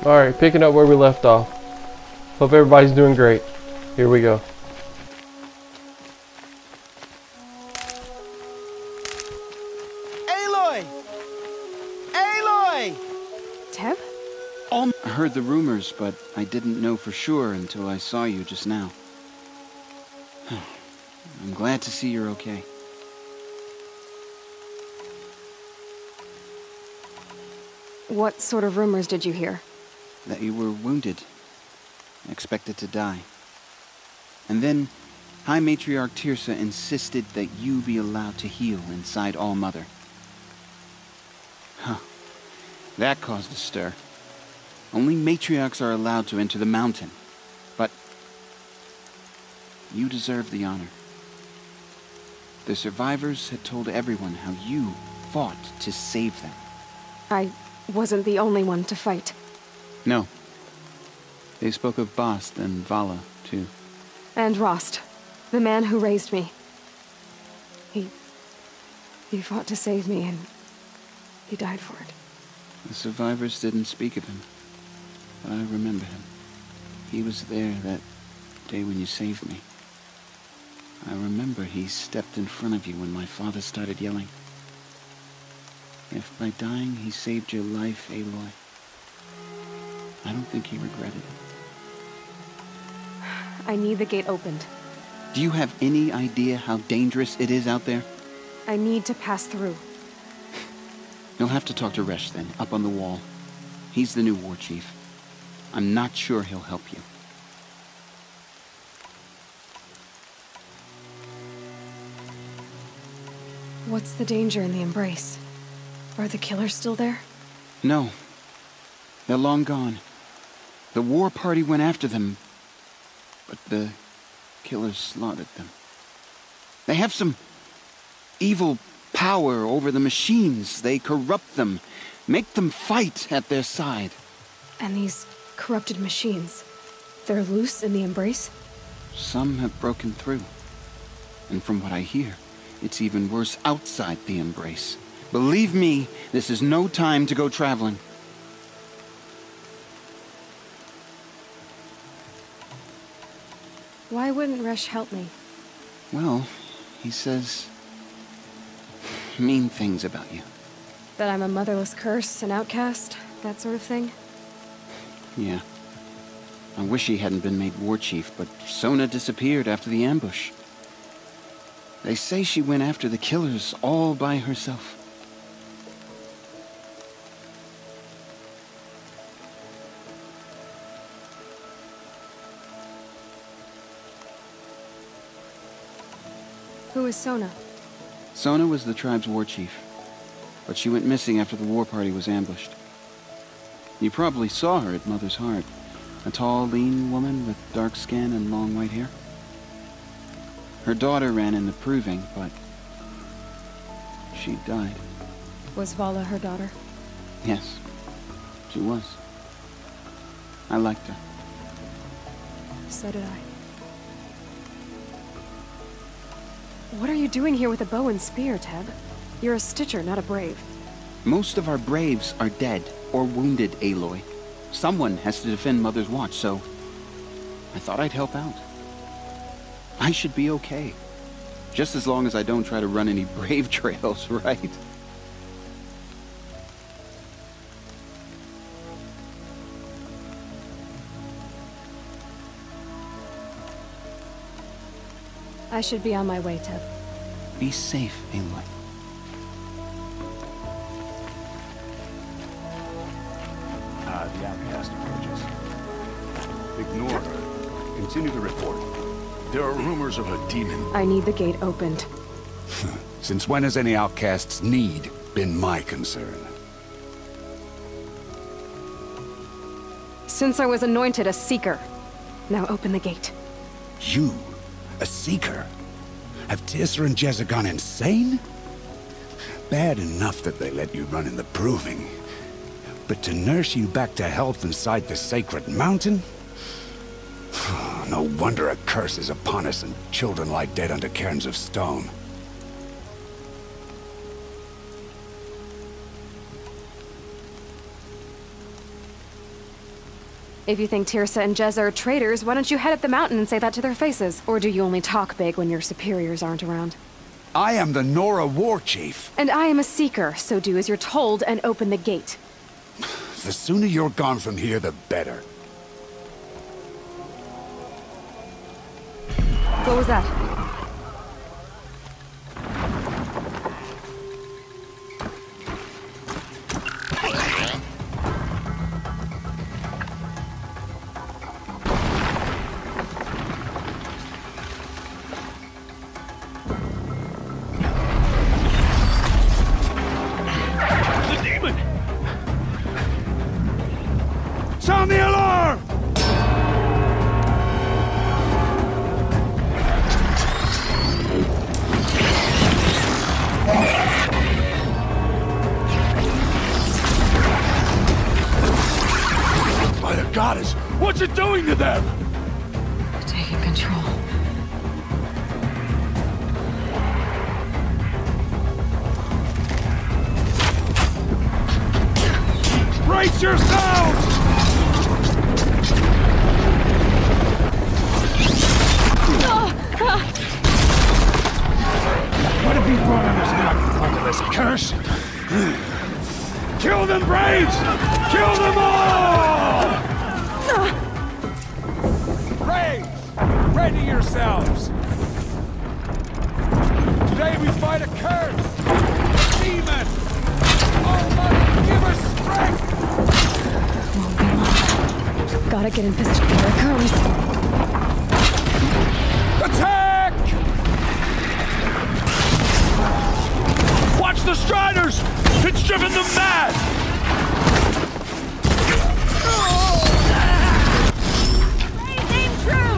Alright, picking up where we left off. Hope everybody's doing great. Here we go. Aloy! Aloy! Teb? I heard the rumors, but I didn't know for sure until I saw you just now. I'm glad to see you're okay. What sort of rumors did you hear? That you were wounded, expected to die. And then, High Matriarch Tirsa insisted that you be allowed to heal inside All-Mother. Huh. That caused a stir. Only matriarchs are allowed to enter the mountain. But you deserve the honor. The survivors had told everyone how you fought to save them. I wasn't the only one to fight. No. They spoke of Bast and Vala, too. And Rost, the man who raised me. He fought to save me, and he died for it. The survivors didn't speak of him, but I remember him. He was there that day when you saved me. I remember he stepped in front of you when my father started yelling. If by dying he saved your life, Aloy, I don't think he regretted it. I need the gate opened. Do you have any idea how dangerous it is out there? I need to pass through. You'll have to talk to Resh then, up on the wall. He's the new war chief. I'm not sure he'll help you. What's the danger in the embrace? Are the killers still there? No. They're long gone. The war party went after them, but the killers slaughtered them. They have some evil power over the machines. They corrupt them, make them fight at their side. And these corrupted machines, they're loose in the embrace? Some have broken through. And from what I hear, it's even worse outside the embrace. Believe me, this is no time to go traveling. Why wouldn't Resh help me? Well, he says mean things about you. That I'm a motherless curse, an outcast, that sort of thing? Yeah. I wish he hadn't been made war chief, but Sona disappeared after the ambush. They say she went after the killers all by herself. Who is Sona? Sona was the tribe's war chief, but she went missing after the war party was ambushed. You probably saw her at Mother's Heart. A tall, lean woman with dark skin and long white hair. Her daughter ran in the proving, but she died. Was Vala her daughter? Yes, she was. I liked her. So did I. What are you doing here with a bow and spear, Teb? You're a Stitcher, not a Brave. Most of our braves are dead or wounded, Aloy. Someone has to defend Mother's Watch, so I thought I'd help out. I should be okay. Just as long as I don't try to run any brave trails, right? I should be on my way, Teb. Be safe, Aloy. The outcast approaches. Ignore her. Continue the report. There are rumors of a demon. I need the gate opened. Since when has any outcast's need been my concern? Since I was anointed a Seeker. Now open the gate. You? A Seeker? Have Tirsa and Jezza gone insane? Bad enough that they let you run in the proving. But to nurse you back to health inside the sacred mountain? No wonder a curse is upon us and children lie dead under cairns of stone. If you think Tirsa and Jezza are traitors, why don't you head up the mountain and say that to their faces? Or do you only talk big when your superiors aren't around? I am the Nora war chief. And I am a seeker, so do as you're told and open the gate. The sooner you're gone from here, the better. What was that? Sound the alarm! By the goddess, what's it doing to them? Taking control. Brace yourselves! What have you brought on us now, under this curse? Kill them, Braves! Kill them all! Braves! Ready yourselves! Today we fight a curse! A demon! Almighty, give us strength! Won't be long. Gotta get in position. Here it comes. Attack! Watch the Striders! It's driven them mad! Aim true!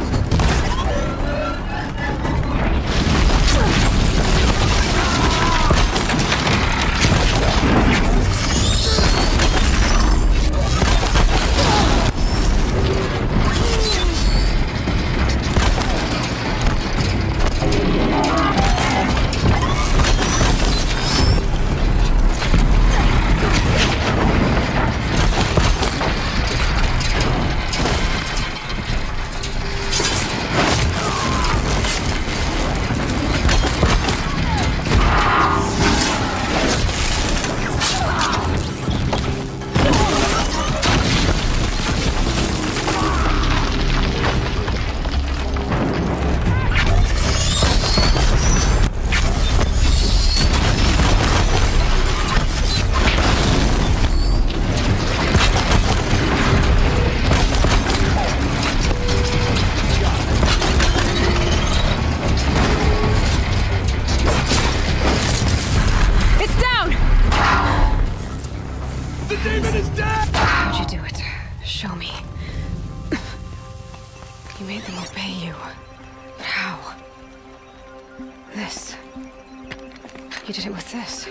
You did it with this.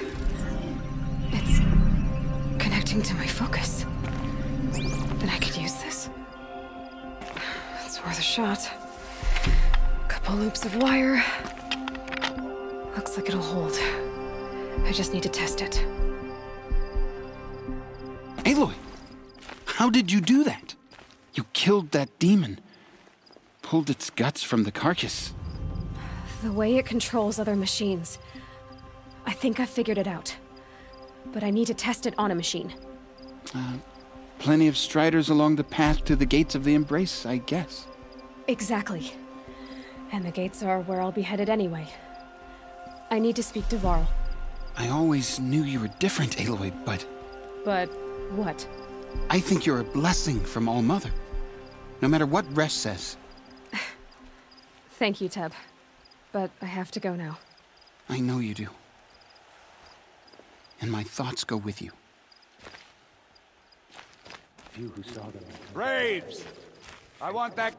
It's connecting to my focus. Then I could use this. It's worth a shot. Couple loops of wire. Looks like it'll hold. I just need to test it. Aloy, how did you do that? You killed that demon. Pulled its guts from the carcass. The way it controls other machines. I think I figured it out. But I need to test it on a machine. Plenty of striders along the path to the gates of the Embrace, I guess. Exactly. And the gates are where I'll be headed anyway. I need to speak to Varl. I always knew you were different, Aloy, but... But what? I think you're a blessing from All-Mother. No matter what Resh says. Thank you, Teb. But I have to go now. I know you do. And my thoughts go with you. Braves! I want that...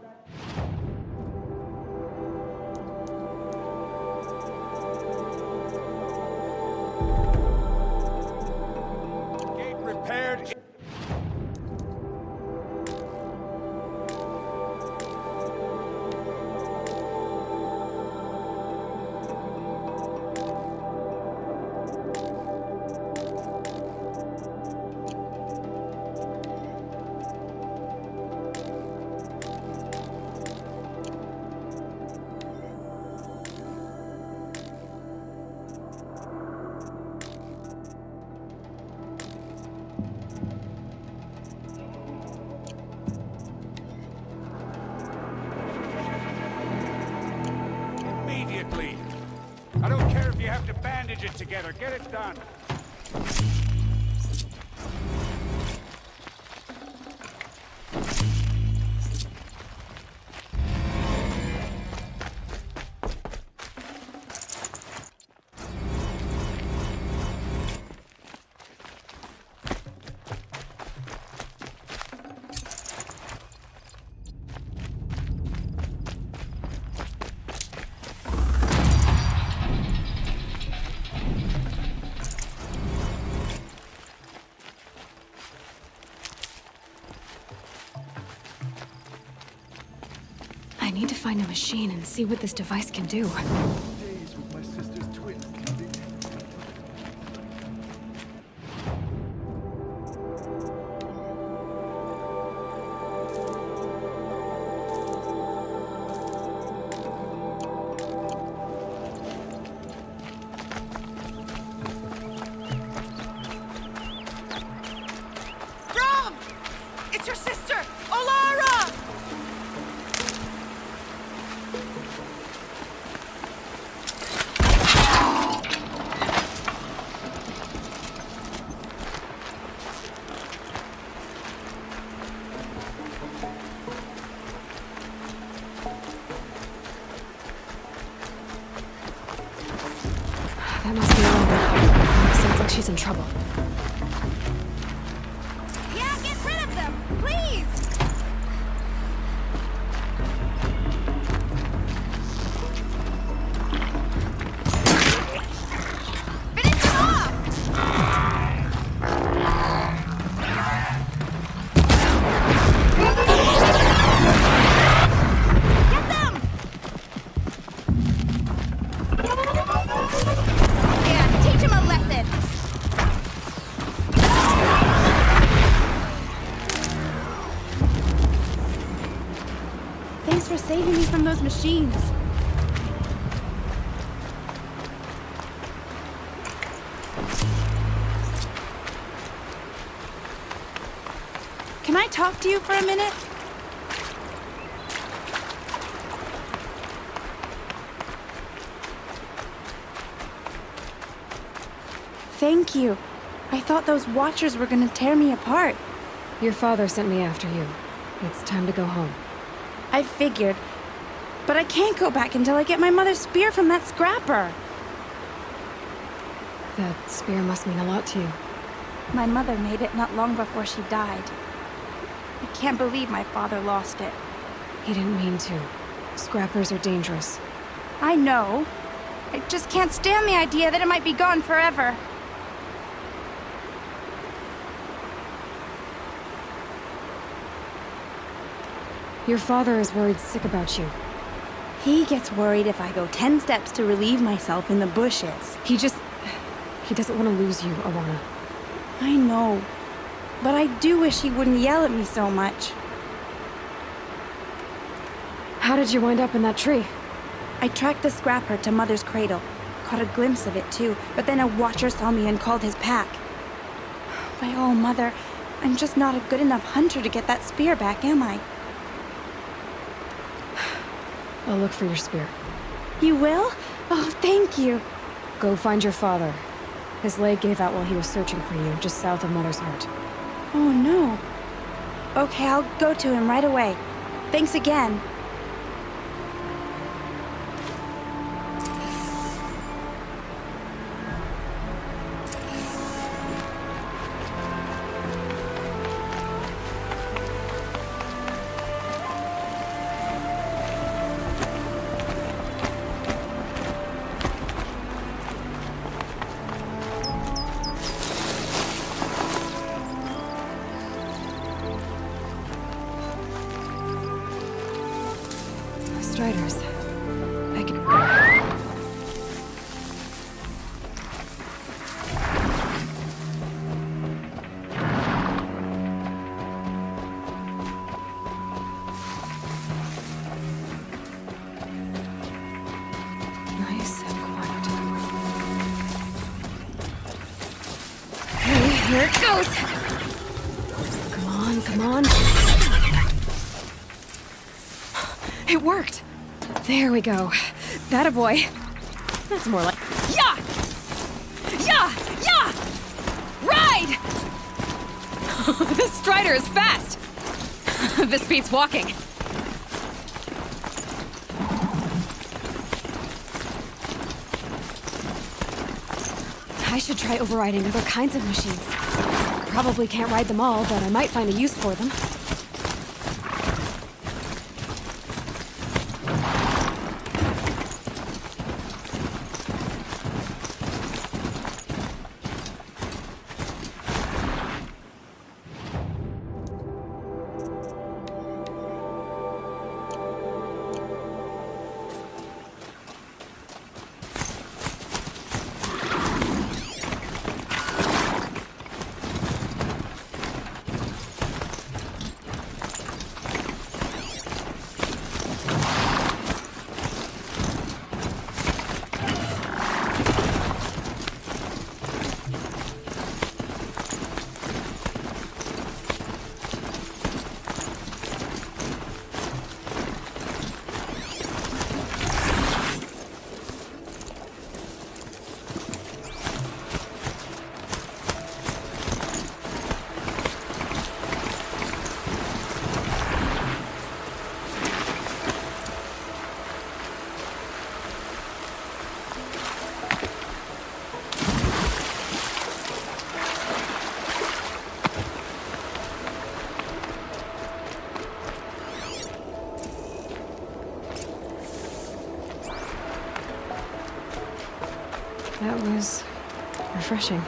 Gate repaired... bandage it together. Get it done. I need to find a machine and see what this device can do. Days with my sister's twins, Candy. Rom! It's your sister, Olara! That must be Olara. Sounds like she's in trouble. Yeah, get rid of them, please! Finish them off! Get them! Yeah, teach him a lesson! Thanks for saving me from those machines. Can I talk to you for a minute? Thank you. I thought those Watchers were gonna tear me apart. Your father sent me after you. It's time to go home. I figured. But I can't go back until I get my mother's spear from that scrapper. That spear must mean a lot to you. My mother made it not long before she died. I can't believe my father lost it. He didn't mean to. Scrappers are dangerous. I know. I just can't stand the idea that it might be gone forever. Your father is worried sick about you. He gets worried if I go 10 steps to relieve myself in the bushes. He doesn't want to lose you, Alana. I know. But I do wish he wouldn't yell at me so much. How did you wind up in that tree? I tracked the scrapper to Mother's cradle. Caught a glimpse of it too, but then a Watcher saw me and called his pack. By all, Mother, I'm just not a good enough hunter to get that spear back, am I? I'll look for your spear. You will? Oh, thank you. Go find your father. His leg gave out while he was searching for you, just south of Mother's Heart. Oh, no. Okay, I'll go to him right away. Thanks again. Striders. I can... Nice and quiet. Okay, here it goes! Come on, come on. It worked! There we go. That a boy. That's more like... Yeah! This strider is fast! This beats walking. I should try overriding other kinds of machines. Probably can't ride them all, but I might find a use for them. That was refreshing.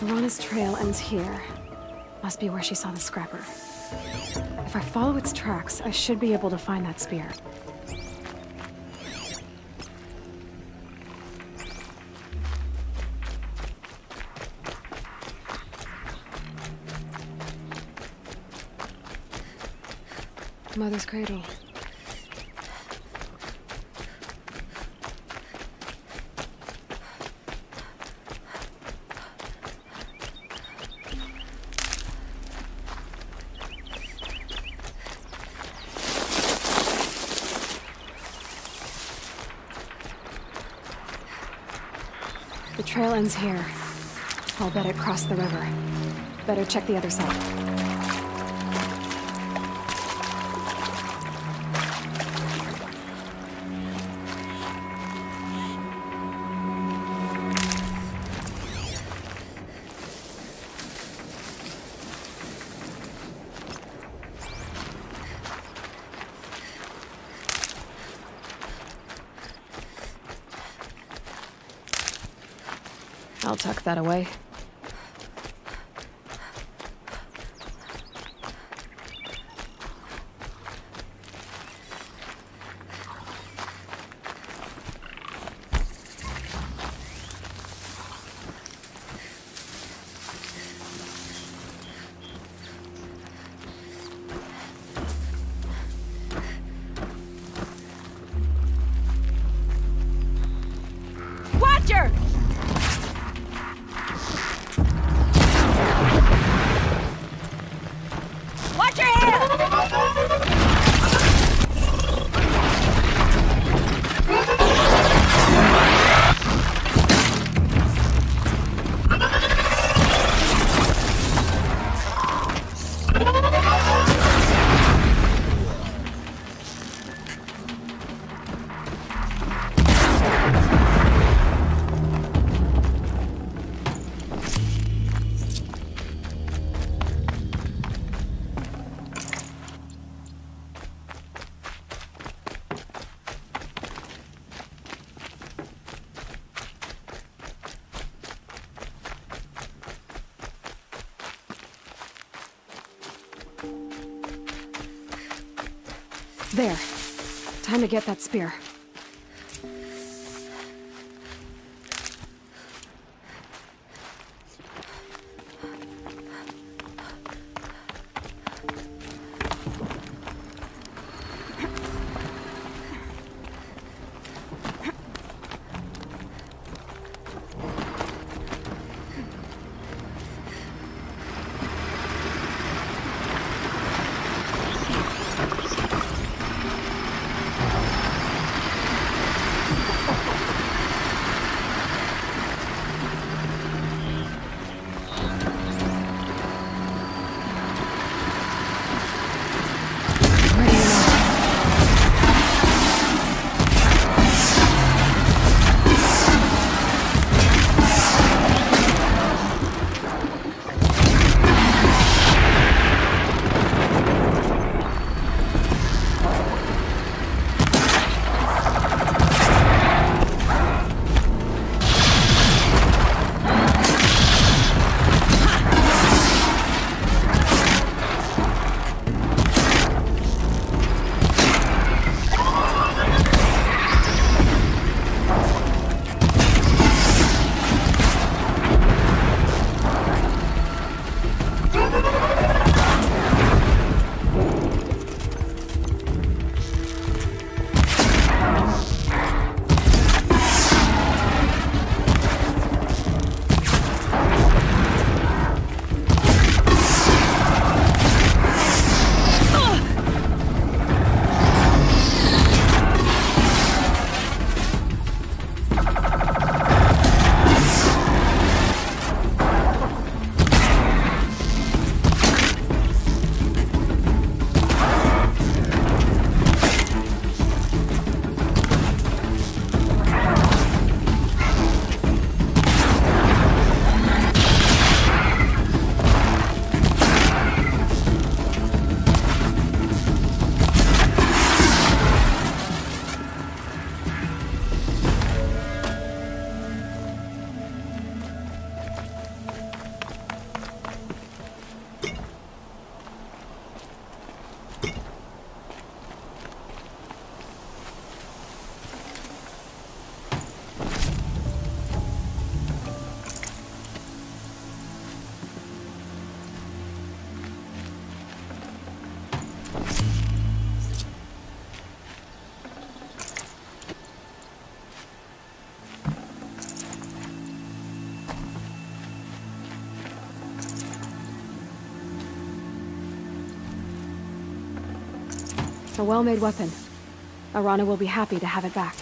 Lorana's trail ends here. Must be where she saw the scrapper. If I follow its tracks, I should be able to find that spear. Mother's cradle. The trail ends here. I'll bet it crossed the river. Better check the other side. I'll tuck that away. Watcher! Watch your hand! There. Time to get that spear. A well-made weapon. Arana will be happy to have it back.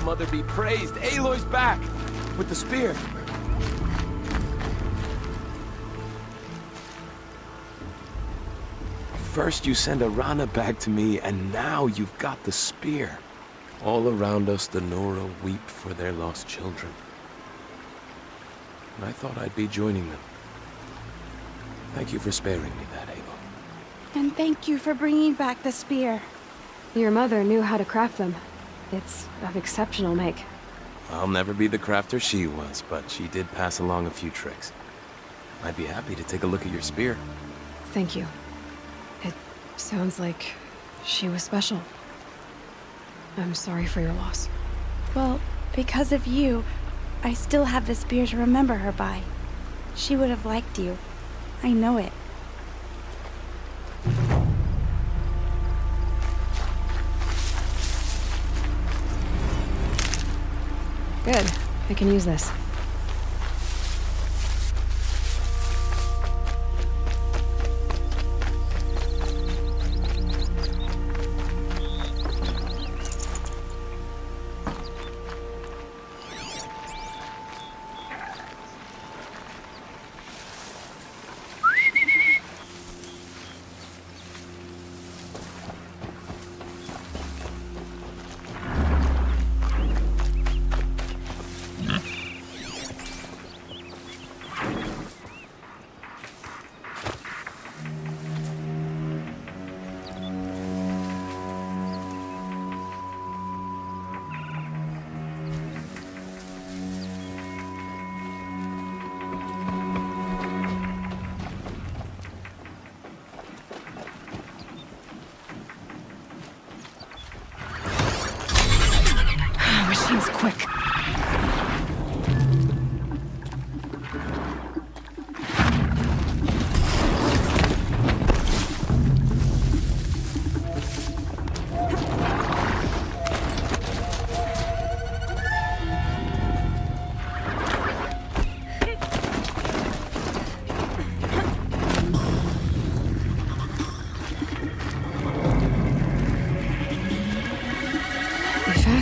Mother be praised. Aloy's back! With the spear. First you send Arana back to me, and now you've got the spear. All around us the Nora weep for their lost children. And I thought I'd be joining them. Thank you for sparing me that, Aloy. And thank you for bringing back the spear. Your mother knew how to craft them. It's of exceptional make. I'll never be the crafter she was, but she did pass along a few tricks. I'd be happy to take a look at your spear. Thank you. It sounds like she was special. I'm sorry for your loss. Well, because of you, I still have the spear to remember her by. She would have liked you. I know it. Good. I can use this.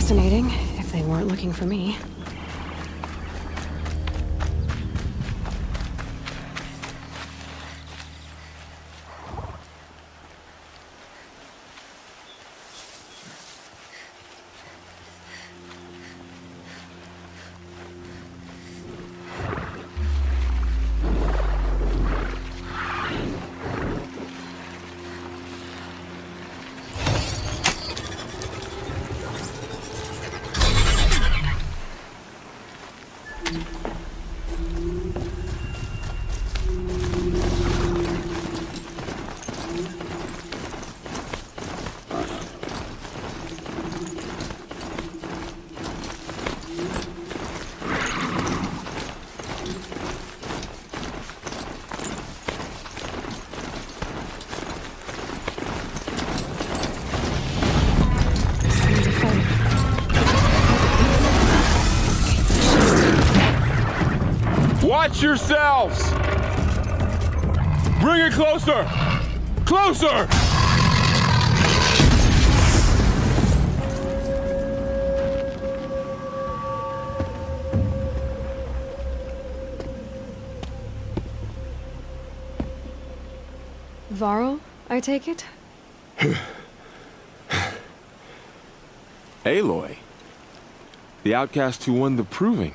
fascinating, if they weren't looking for me. Watch yourselves! Bring it closer! Closer! Varl, I take it? Aloy. The outcast who won the proving.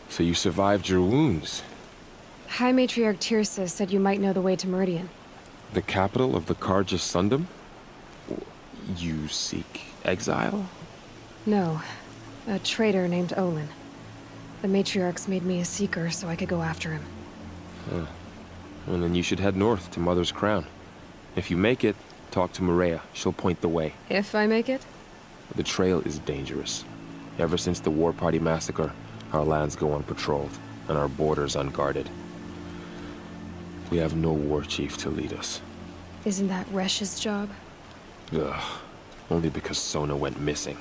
So you survived your wounds. High Matriarch Tirsa said you might know the way to Meridian. The capital of the Carja Sundom? You seek exile? No. A traitor named Olin. The Matriarchs made me a seeker so I could go after him. Huh. Well, then you should head north to Mother's Crown. If you make it, talk to Maria. She'll point the way. If I make it? The trail is dangerous. Ever since the War Party massacre, our lands go unpatrolled, and our borders unguarded. We have no war chief to lead us. Isn't that Resh's job? Ugh. Only because Sona went missing.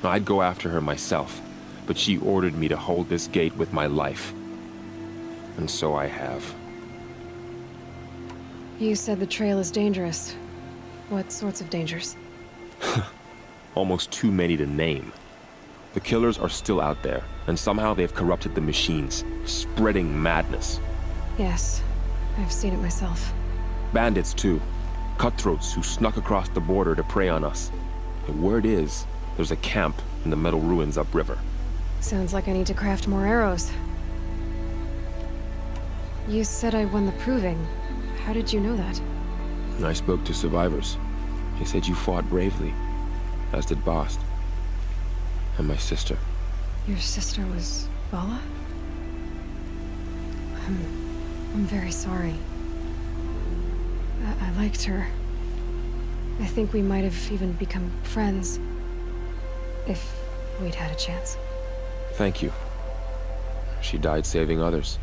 I'd go after her myself, but she ordered me to hold this gate with my life. And so I have. You said the trail is dangerous. What sorts of dangers? Almost too many to name. The killers are still out there, and somehow they've corrupted the machines, spreading madness. Yes, I've seen it myself. Bandits, too. Cutthroats who snuck across the border to prey on us. The word is, there's a camp in the metal ruins upriver. Sounds like I need to craft more arrows. You said I won the proving. How did you know that? I spoke to survivors. They said you fought bravely, as did Bast. And my sister. Your sister was Vala? I'm very sorry. I liked her. I think we might have even become friends. If we'd had a chance. Thank you. She died saving others.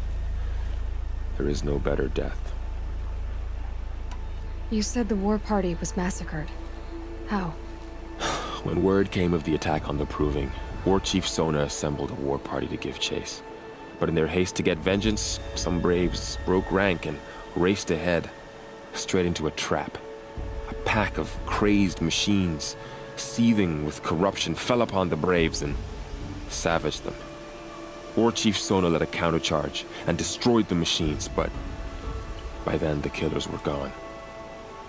There is no better death. You said the war party was massacred. How? When word came of the attack on the Proving, War Chief Sona assembled a war party to give chase. But in their haste to get vengeance, some braves broke rank and raced ahead, straight into a trap. A pack of crazed machines, seething with corruption, fell upon the braves and savaged them. War Chief Sona led a countercharge and destroyed the machines, but by then the killers were gone,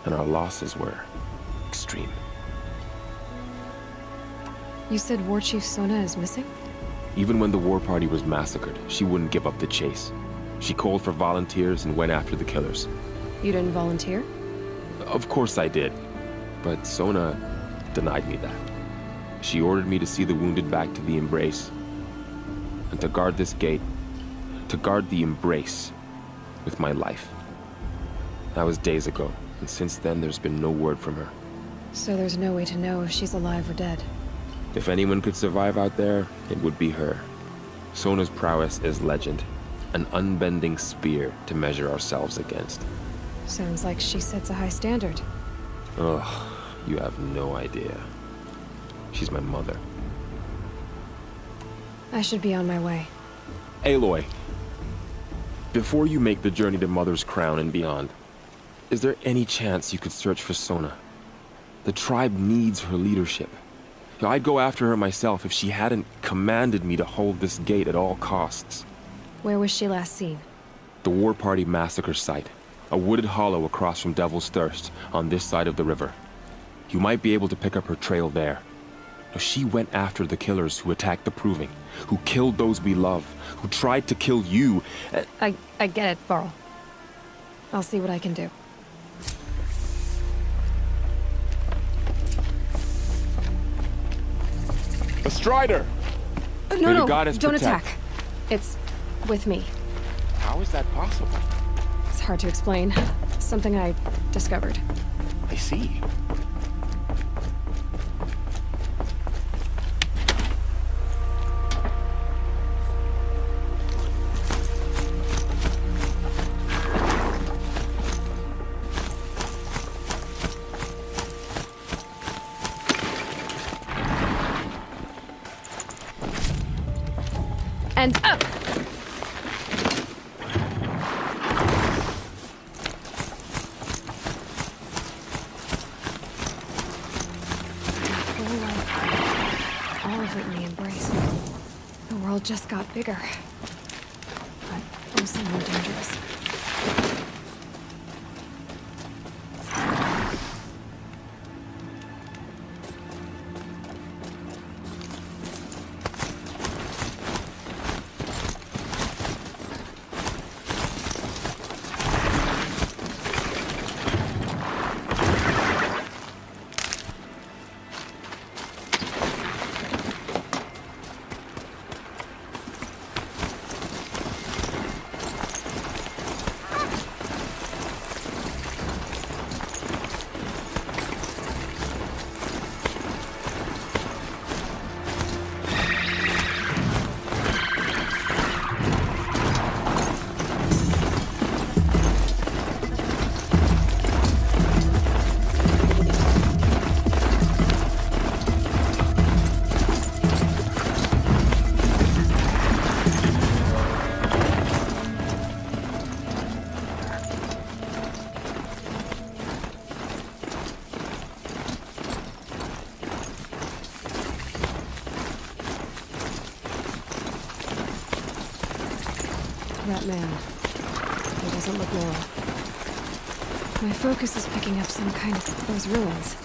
and our losses were extreme. You said War Chief Sona is missing? Even when the war party was massacred, she wouldn't give up the chase. She called for volunteers and went after the killers. You didn't volunteer? Of course I did, but Sona denied me that. She ordered me to see the wounded back to the Embrace, and to guard this gate, to guard the Embrace with my life. That was days ago, and since then there's been no word from her. So there's no way to know if she's alive or dead. If anyone could survive out there, it would be her. Sona's prowess is legend, an unbending spear to measure ourselves against. Sounds like she sets a high standard. Ugh, you have no idea. She's my mother. I should be on my way. Aloy, before you make the journey to Mother's Crown and beyond, is there any chance you could search for Sona? The tribe needs her leadership. I'd go after her myself if she hadn't commanded me to hold this gate at all costs. Where was she last seen? The War Party massacre site. A wooded hollow across from Devil's Thirst, on this side of the river. You might be able to pick up her trail there. Now, she went after the killers who attacked the Proving, who killed those we love, who tried to kill you. I get it, Varl. I'll see what I can do. A Strider! No, Goddess don't protect. attack. It's with me. How is that possible? It's hard to explain. Something I discovered. I see. And up! All of it in the embrace. The world just got bigger. But also more dangerous. That man. He doesn't look well. My focus is picking up some kind of those ruins.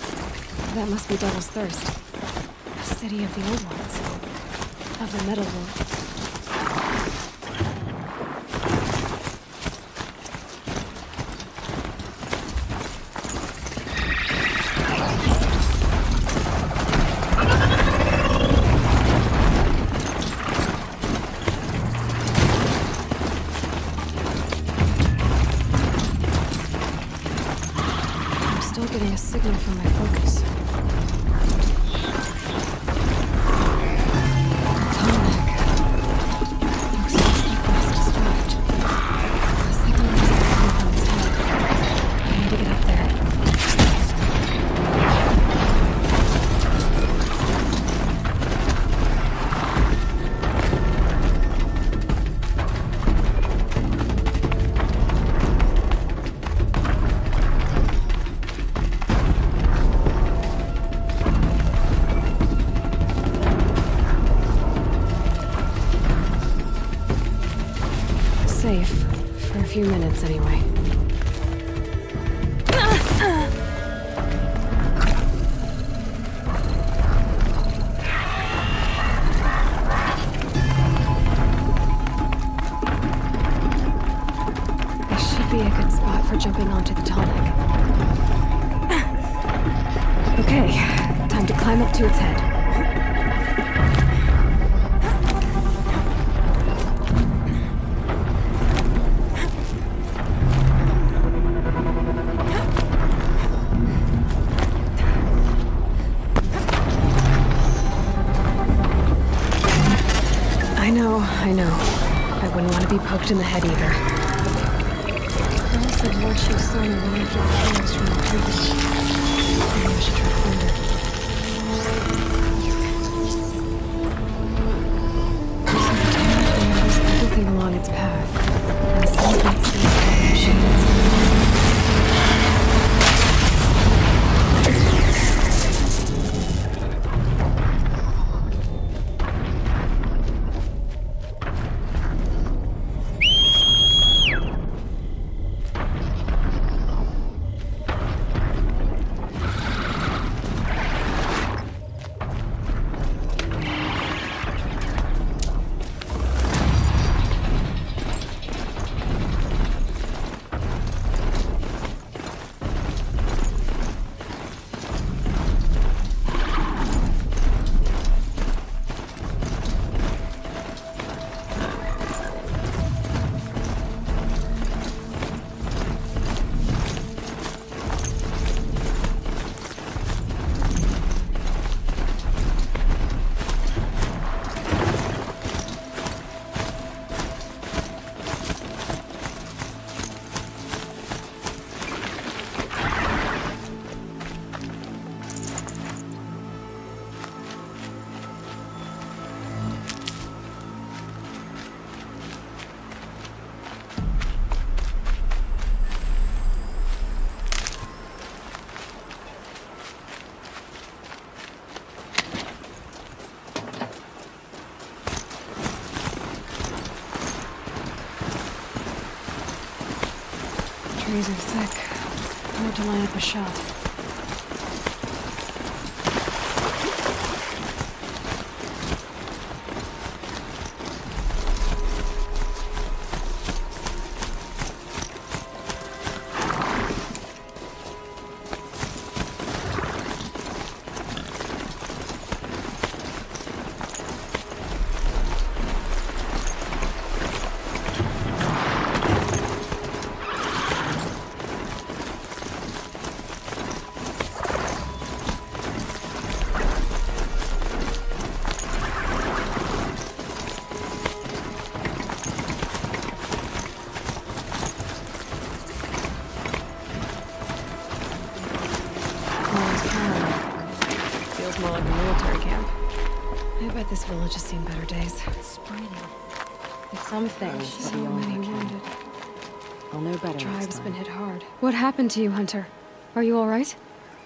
That must be Devil's Thirst. A city of the old ones. Of the metal world. Getting a signal from my focus. Tonic. Looks just like West described. The signal is coming from his head. I need to get up there. Safe. For a few minutes, anyway. This should be a good spot for jumping onto the tonic. Okay, time to climb up to its head. I know. I wouldn't want to be poked in the head either. Girl said Lord Chief Sona went after the killers from the previous. Maybe I should try to find her. There's everything along its path. And some of it's the machines. trees are thick. Hard to line up a shot. More like a military camp. I bet this village has seen better days. It's spreading. If some things are beyond many my ken, wounded. I'll know better The next tribe's time. been hit hard. What happened to you, Hunter? Are you all right?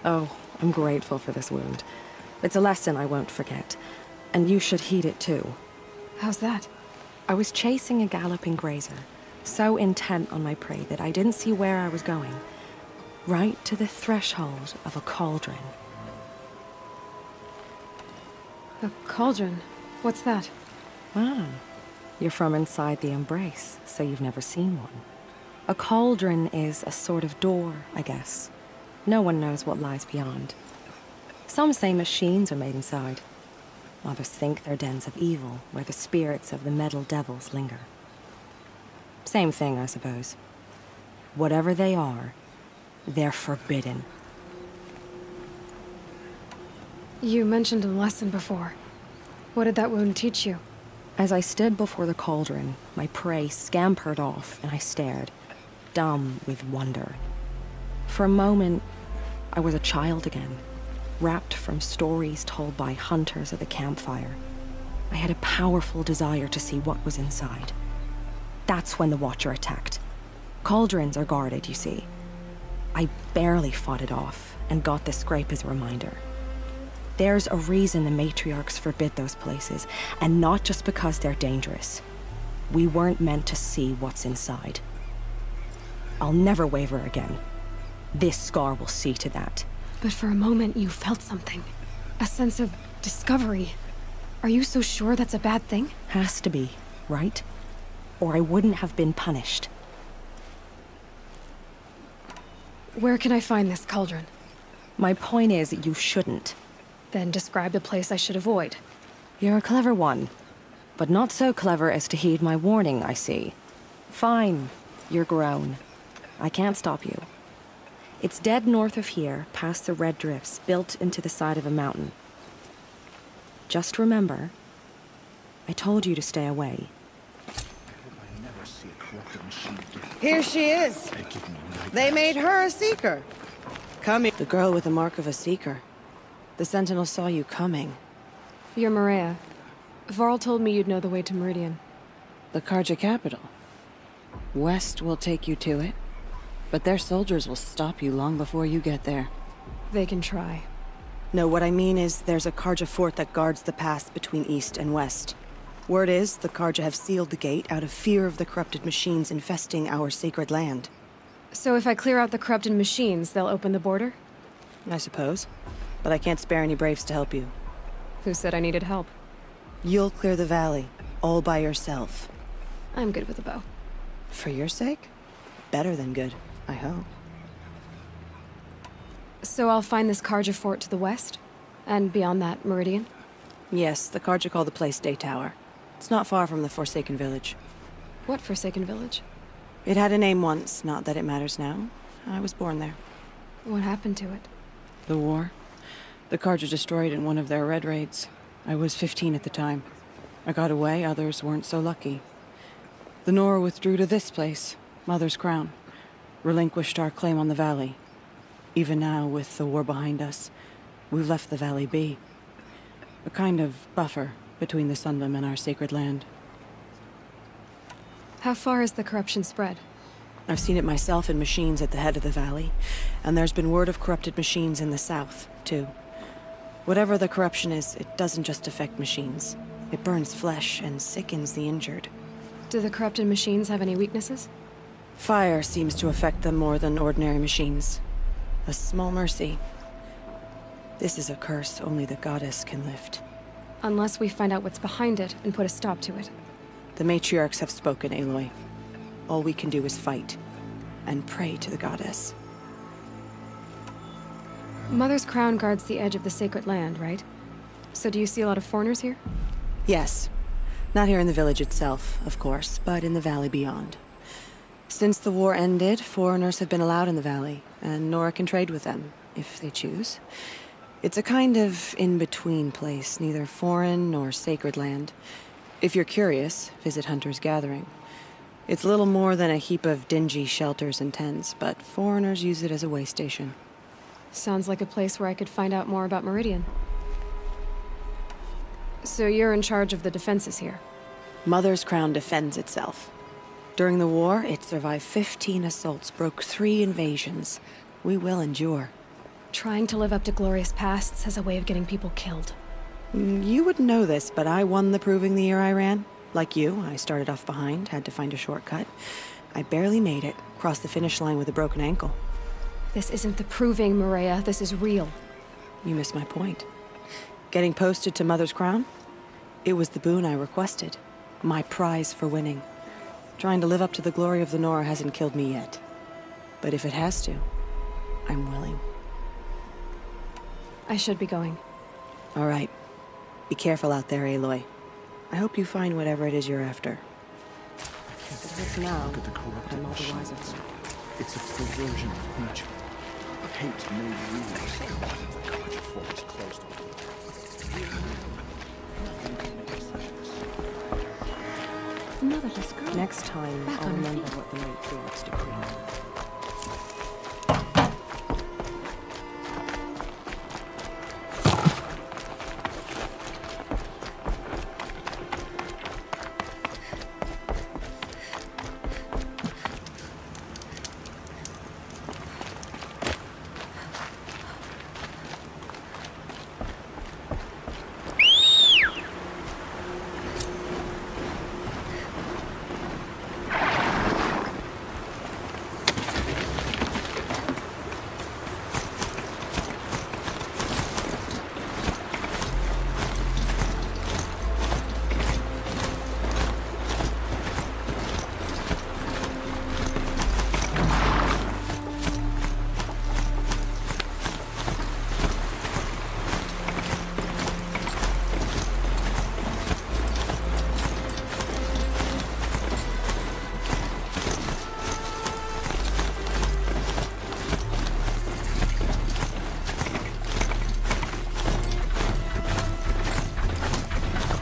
Oh, I'm grateful for this wound. It's a lesson I won't forget. And you should heed it too. How's that? I was chasing a galloping grazer, so intent on my prey that I didn't see where I was going. Right to the threshold of a cauldron. A cauldron? What's that? Ah, you're from inside the Embrace, so you've never seen one. A cauldron is a sort of door, I guess. No one knows what lies beyond. Some say machines are made inside. Others think they're dens of evil, where the spirits of the metal devils linger. Same thing, I suppose. Whatever they are, they're forbidden. You mentioned a lesson before. What did that wound teach you? As I stood before the cauldron, my prey scampered off, and I stared, dumb with wonder. For a moment, I was a child again, wrapped from stories told by hunters at the campfire. I had a powerful desire to see what was inside. That's when the Watcher attacked. Cauldrons are guarded, you see. I barely fought it off, and got this scrape as a reminder. There's a reason the matriarchs forbid those places, and not just because they're dangerous. We weren't meant to see what's inside. I'll never waver again. This scar will see to that. But for a moment you felt something. A sense of discovery. Are you so sure that's a bad thing? Has to be, right? Or I wouldn't have been punished. Where can I find this cauldron? My point is, you shouldn't. Then describe the place I should avoid. You're a clever one. But not so clever as to heed my warning, I see. Fine. You're grown. I can't stop you. It's dead north of here, past the red drifts, built into the side of a mountain. Just remember, I told you to stay away. Here she is. They made her a seeker. Come here. The girl with the mark of a seeker. The Sentinel saw you coming. You're Maria. Varl told me you'd know the way to Meridian. The Karja capital. West will take you to it, but their soldiers will stop you long before you get there. They can try. No, what I mean is there's a Karja fort that guards the pass between east and west. Word is the Karja have sealed the gate out of fear of the corrupted machines infesting our sacred land. So if I clear out the corrupted machines, they'll open the border? I suppose. But I can't spare any braves to help you. Who said I needed help? You'll clear the valley, all by yourself. I'm good with a bow. For your sake? Better than good, I hope. So I'll find this Karja fort to the west? And beyond that, Meridian? Yes, the Karja call the place Day Tower. It's not far from the Forsaken Village. What Forsaken Village? It had a name once, not that it matters now. I was born there. What happened to it? The war. The Karja destroyed in one of their red raids. I was 15 at the time. I got away, others weren't so lucky. The Nora withdrew to this place, Mother's Crown. Relinquished our claim on the valley. Even now, with the war behind us, we've left the valley be. A kind of buffer between the Sunlim and our sacred land. How far has the corruption spread? I've seen it myself in machines at the head of the valley, and there's been word of corrupted machines in the south, too. Whatever the corruption is, it doesn't just affect machines. It burns flesh and sickens the injured. Do the corrupted machines have any weaknesses? Fire seems to affect them more than ordinary machines. A small mercy. This is a curse only the goddess can lift. Unless we find out what's behind it and put a stop to it. The matriarchs have spoken, Aloy. All we can do is fight. And pray to the goddess. Mother's crown guards the edge of the sacred land, right? So do you see a lot of foreigners here? Yes. Not here in the village itself, of course, but in the valley beyond. Since the war ended, foreigners have been allowed in the valley, and Nora can trade with them, if they choose. It's a kind of in-between place, neither foreign nor sacred land. If you're curious, visit Hunter's Gathering. It's little more than a heap of dingy shelters and tents, but foreigners use it as a way station. Sounds like a place where I could find out more about Meridian. So you're in charge of the defenses here? Mother's crown defends itself. During the war, it survived 15 assaults, broke 3 invasions. We will endure. Trying to live up to glorious pasts has a way of getting people killed. You wouldn't know this, but I won the proving the year I ran. Like you, I started off behind, had to find a shortcut. I barely made it, crossed the finish line with a broken ankle. This isn't the proving, Maria. This is real. You missed my point. Getting posted to Mother's Crown? It was the boon I requested. My prize for winning. Trying to live up to the glory of the Nora hasn't killed me yet. But if it has to, I'm willing. I should be going. All right. Be careful out there, Aloy. I hope you find whatever it is you're after. Now, look at the corrupted machines. It's a perversion of nature. Hate made rulers God of the College of Forest closed on. Motherless girl. Next time, I'll remember what the matriarchs decreed.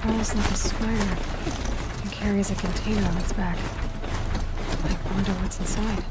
Crawls like a spider and carries a container on its back. I wonder what's inside.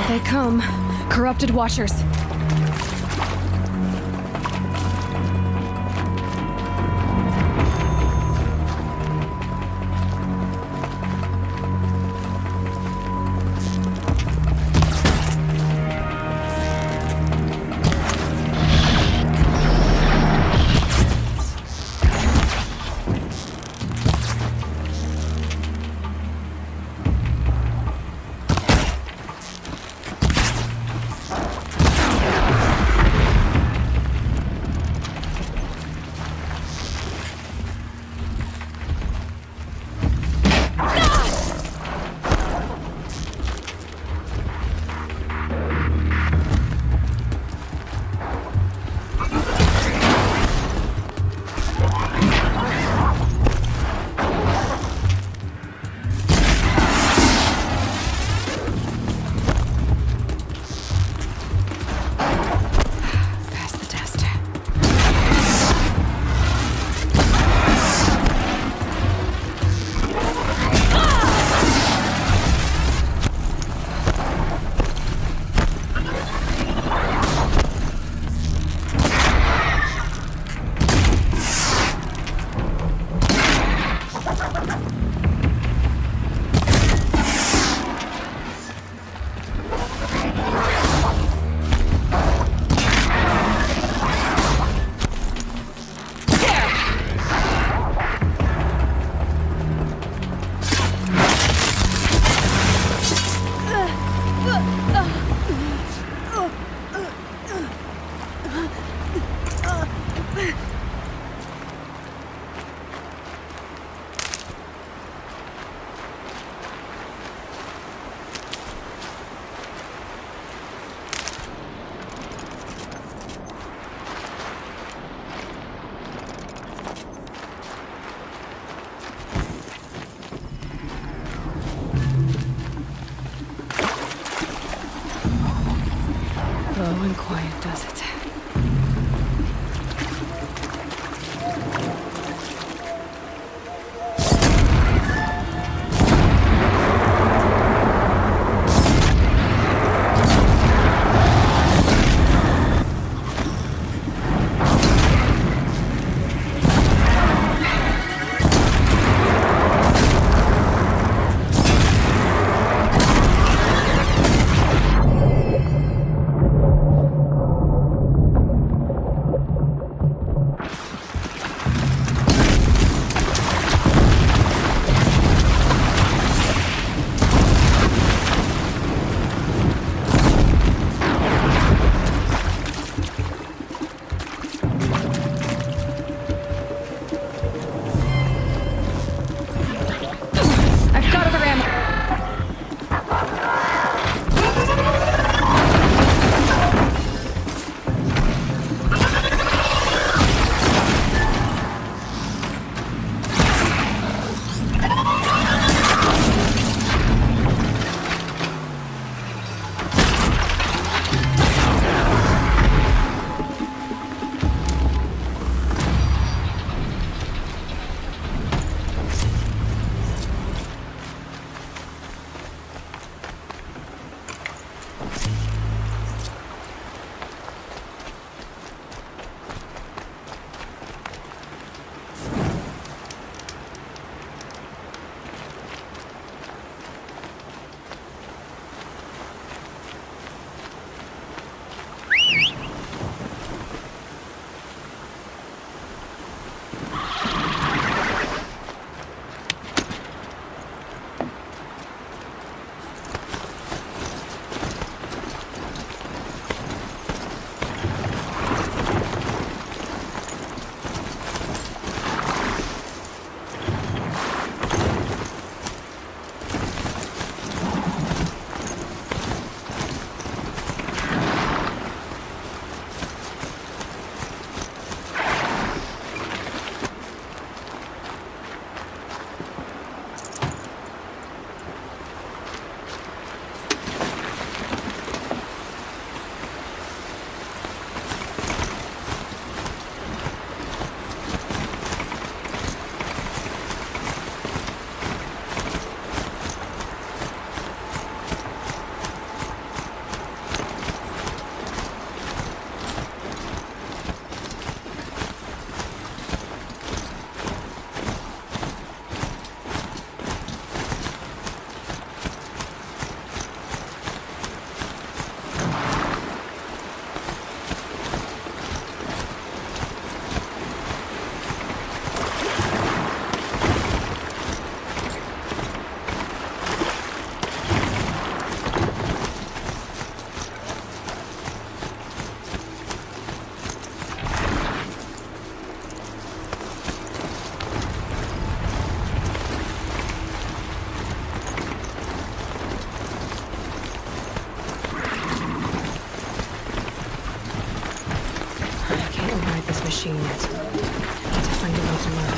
They come. Corrupted Watchers. and quiet, does it? Machine yet. Need to find a way to learn.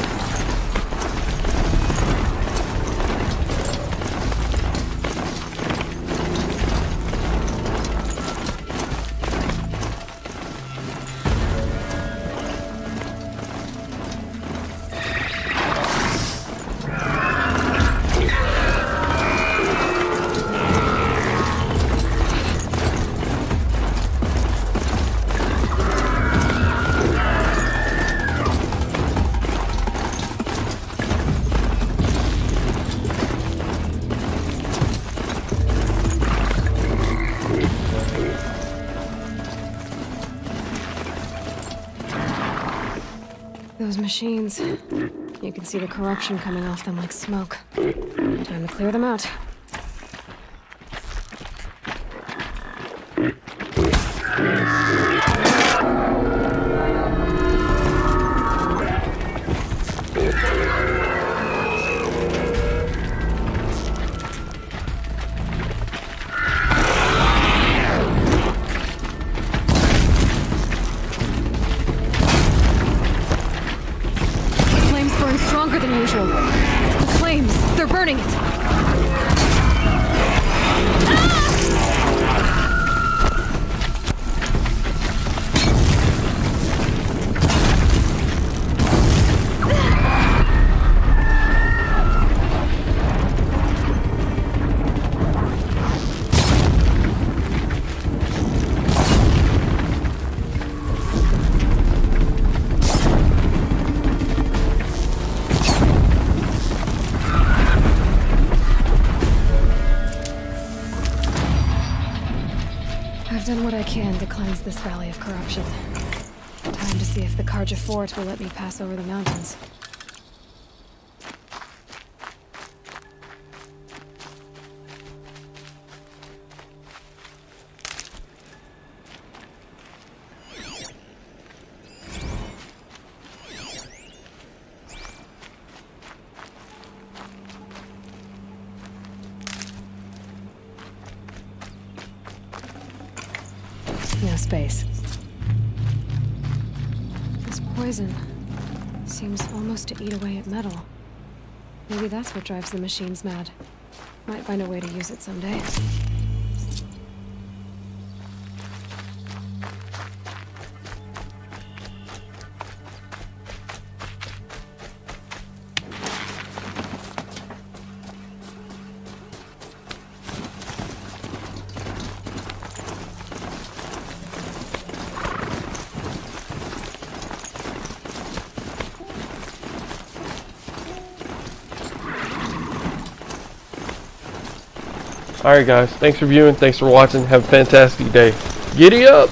Those machines. You can see the corruption coming off them like smoke. Time to clear them out. Stronger than usual. The flames, they're burning it. done what I can to cleanse this valley of corruption. Time to see if the Karja fort will let me pass over the mountains. No space. This poison seems almost to eat away at metal. Maybe that's what drives the machines mad. Might find a way to use it someday. Alright guys, thanks for viewing, thanks for watching, have a fantastic day. Giddy up!